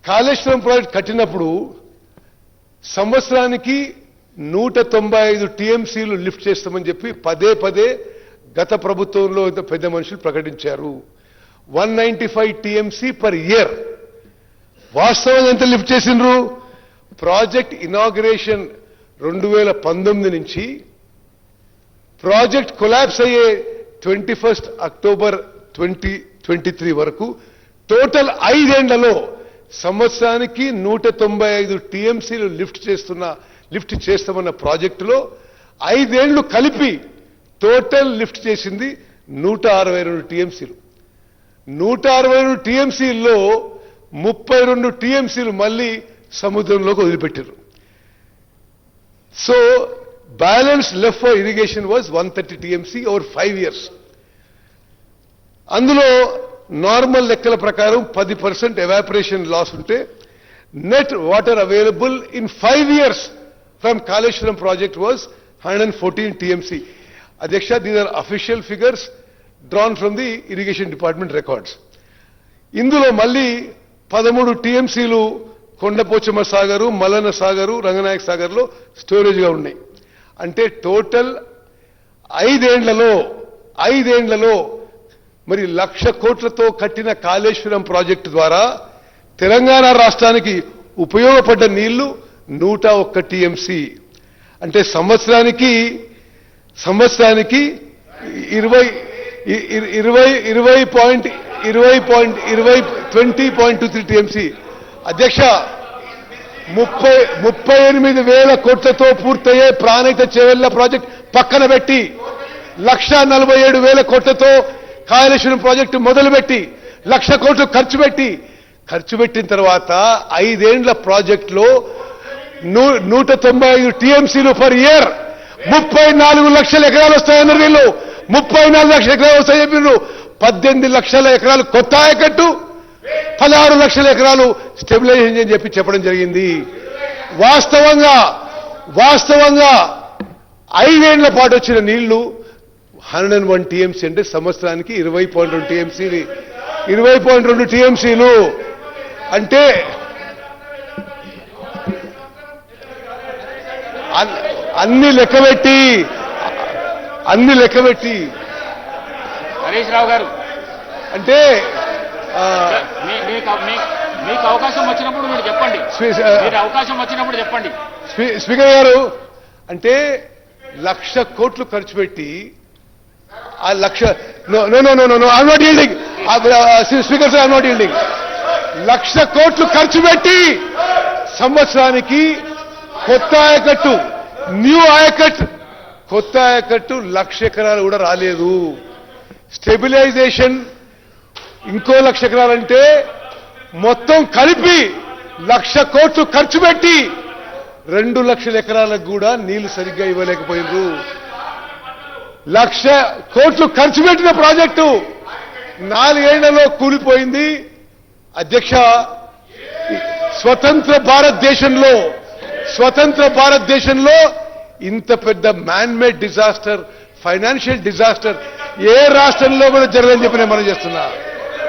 Kaleshwaram project కట్టినప్పుడు సంవత్సరానికి 195 టీఎంసీలు లిఫ్ట్ చేస్తామని చెప్పి పదే గత ప్రభుత్వంలో పెద్ద మనుషులు ప్రకటించారు. 195 టీఎంసీ పర్ ఇయర్. వాస్తవంగా ఎంత లిఫ్ట్ చేసిండ్రు? ప్రాజెక్ట్ ఇనాగ్రేషన్ 2019 నుంచి ప్రాజెక్ట్ కొలాప్స్ అయ్యే 21 అక్టోబర్ 2023 వరకు టోటల్ 5 ఏళ్లలో సంవత్సరానికి 195 టీఎంసీలు లిఫ్ట్ చేస్తామన్న ప్రాజెక్టులో 5 ఏళ్లు కలిపి టోటల్ లిఫ్ట్ చేసింది 162 టీఎంసీలు. 162 టీఎంసీల్లో 32 టీఎంసీలు మళ్ళీ సముద్రంలోకి వదిలిపెట్టారు. So balance left for irrigation was 130 TMC over 5 years. అందులో నార్మల్ లెక్కల ప్రకారం 10% ఎవాపరేషన్ లాస్ ఉంటే net water available in 5 years from Kaleshwaram project was 114 TMC. అధ్యక్ష, these are official figures drawn from the irrigation department records. ఇందులో మళ్ళీ 13 టీఎంసీలు కొండపోచమ్మ సాగరు, మల్లన్న సాగరు, రంగనాయక సాగర్లో స్టోరేజ్గా ఉన్నాయి. అంటే టోటల్ 5 ఏళ్లలో మరి 1,00,000 కోట్లతో కట్టిన కాళేశ్వరం ప్రాజెక్టు ద్వారా తెలంగాణ రాష్ట్రానికి ఉపయోగపడ్డ నీళ్లు 101 టీఎంసీ. అంటే సంవత్సరానికి 20.23 టీఎంసీ. అధ్యక్ష, 38,000 కోట్లతో పూర్తయ్యే ప్రాణహిత చేవెళ్ల ప్రాజెక్ట్ పక్కన పెట్టి 1,47,000 కోట్లతో కాళేశ్వరం ప్రాజెక్టు మొదలుపెట్టి 1,00,000 కోట్లు ఖర్చు పెట్టిన తర్వాత 5 ఏళ్ల ప్రాజెక్టులో 195 టీఎంసీలు పర్ ఇయర్, 34 లక్షల ఎకరాలు వస్తాయన్నారు వీళ్ళు. 34 లక్షల ఎకరాలు వస్తాయి చెప్పినారు. 18 లక్షల ఎకరాలు కొత్త ఆయకట్టు, 16 లక్షల ఎకరాలు స్టెబిలైజేషన్ అని చెప్పడం జరిగింది. వాస్తవంగా 5 ఏళ్ల పాటు వచ్చిన నీళ్లు 101 టీఎంసీ. అంటే సంవత్సరానికి 20.2 టీఎంసీలు. అంటే అన్ని లెక్కబెట్టి హరీష్ రావు గారు, అంటే మీకు అవకాశం వచ్చినప్పుడు మీరు చెప్పండి. స్పీకర్ గారు, అంటే 1,00,000 కోట్లు ఖర్చు పెట్టి ఆ 1,00,000 I'm not yielding speaker sir, I'm not yielding 1,00,000 కోట్లు ఖర్చు పెట్టి సంవత్సరానికి కొత్త ఆయకట్టు, న్యూ ఆయకట్, కొత్త ఆయకట్టు 1,00,000 ఎకరాలు కూడా రాలేదు. స్టెబిలైజేషన్ ఇంకో 1,00,000 ఎకరాలంటే మొత్తం కలిపి 1,00,000 కోట్లు ఖర్చు పెట్టి 2 లక్షల ఎకరాలకు కూడా నీళ్లు సరిగ్గా ఇవ్వలేకపోయినారు. 1,00,000 కోట్లు ఖర్చు పెట్టిన ప్రాజెక్టు 4 ఏళ్లలో కూలిపోయింది. అధ్యక్ష, స్వతంత్ర భారతదేశంలో ఇంత పెద్ద man made disaster, financial disaster ఏ రాష్ట్రంలో కూడా జరగదని చెప్పి నేను మనం చేస్తున్నా.